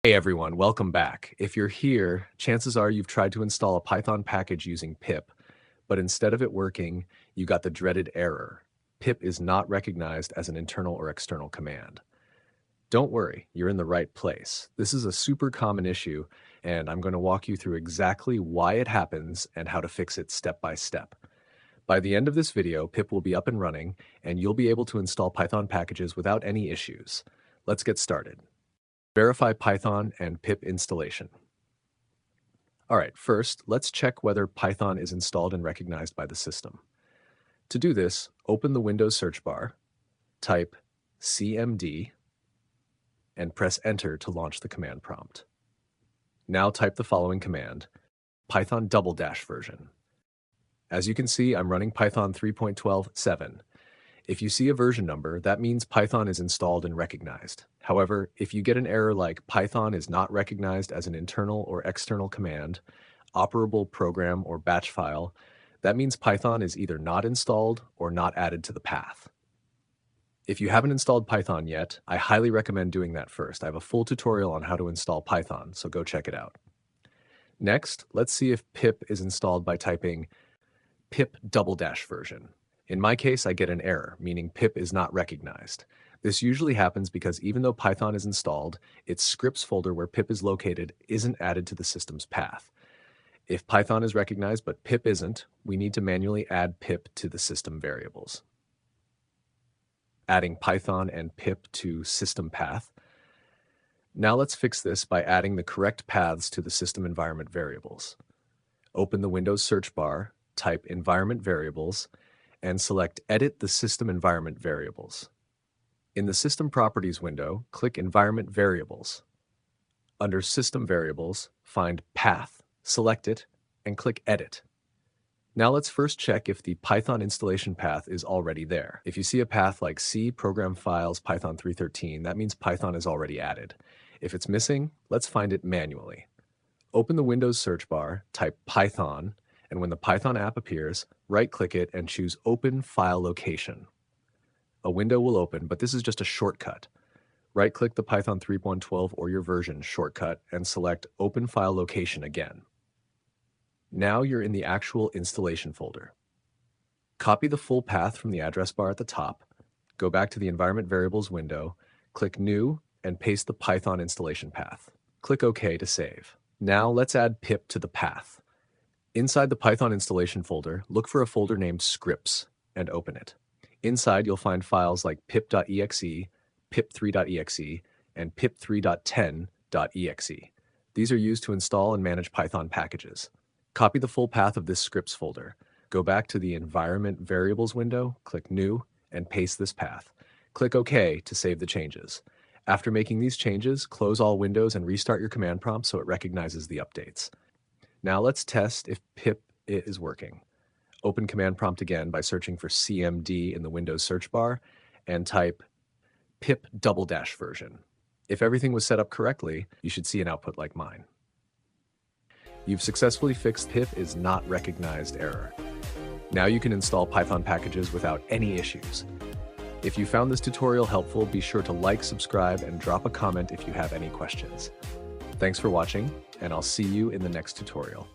Hey everyone, welcome back. If you're here, chances are you've tried to install a Python package using pip, but instead of it working, you got the dreaded error. Pip is not recognized as an internal or external command. Don't worry, you're in the right place. This is a super common issue, and I'm going to walk you through exactly why it happens and how to fix it step by step. By the end of this video, pip will be up and running, and you'll be able to install Python packages without any issues. Let's get started. Verify Python and pip installation. All right, first, let's check whether Python is installed and recognized by the system. To do this, open the Windows search bar, type cmd, and press Enter to launch the command prompt. Now type the following command, Python _ version. As you can see, I'm running Python 3.12.7. If you see a version number, that means Python is installed and recognized. However, if you get an error like Python is not recognized as an internal or external command, operable program, or batch file, that means Python is either not installed or not added to the path. If you haven't installed Python yet, I highly recommend doing that first. I have a full tutorial on how to install Python, so go check it out. Next, let's see if pip is installed by typing pip _ version. In my case, I get an error, meaning pip is not recognized. This usually happens because even though Python is installed, its scripts folder where pip is located isn't added to the system's path. If Python is recognized but pip isn't, we need to manually add pip to the system variables. Adding Python and pip to system path. Now let's fix this by adding the correct paths to the system environment variables. Open the Windows search bar, type environment variables, and select Edit the System Environment Variables. In the System Properties window, click Environment Variables. Under System Variables, find Path, select it, and click Edit. Now let's first check if the Python installation path is already there. If you see a path like C Program Files Python 3.13, that means Python is already added. If it's missing, let's find it manually. Open the Windows search bar, type Python, and when the Python app appears, right-click it and choose Open File Location. A window will open, but this is just a shortcut. Right-click the Python 3.12 or your version shortcut and select Open File Location again. Now you're in the actual installation folder. Copy the full path from the address bar at the top, go back to the Environment Variables window, click New, and paste the Python installation path. Click OK to save. Now let's add pip to the path. Inside the Python installation folder, look for a folder named Scripts and open it. Inside, you'll find files like pip.exe, pip3.exe, and pip3.10.exe. These are used to install and manage Python packages. Copy the full path of this scripts folder. Go back to the Environment Variables window, click New, and paste this path. Click OK to save the changes. After making these changes, close all windows and restart your command prompt so it recognizes the updates. Now let's test if pip is working. Open command prompt again by searching for cmd in the Windows search bar and type pip _ version. If everything was set up correctly, you should see an output like mine. You've successfully fixed pip is not recognized error. Now you can install Python packages without any issues. If you found this tutorial helpful, be sure to like, subscribe, and drop a comment if you have any questions. Thanks for watching, and I'll see you in the next tutorial.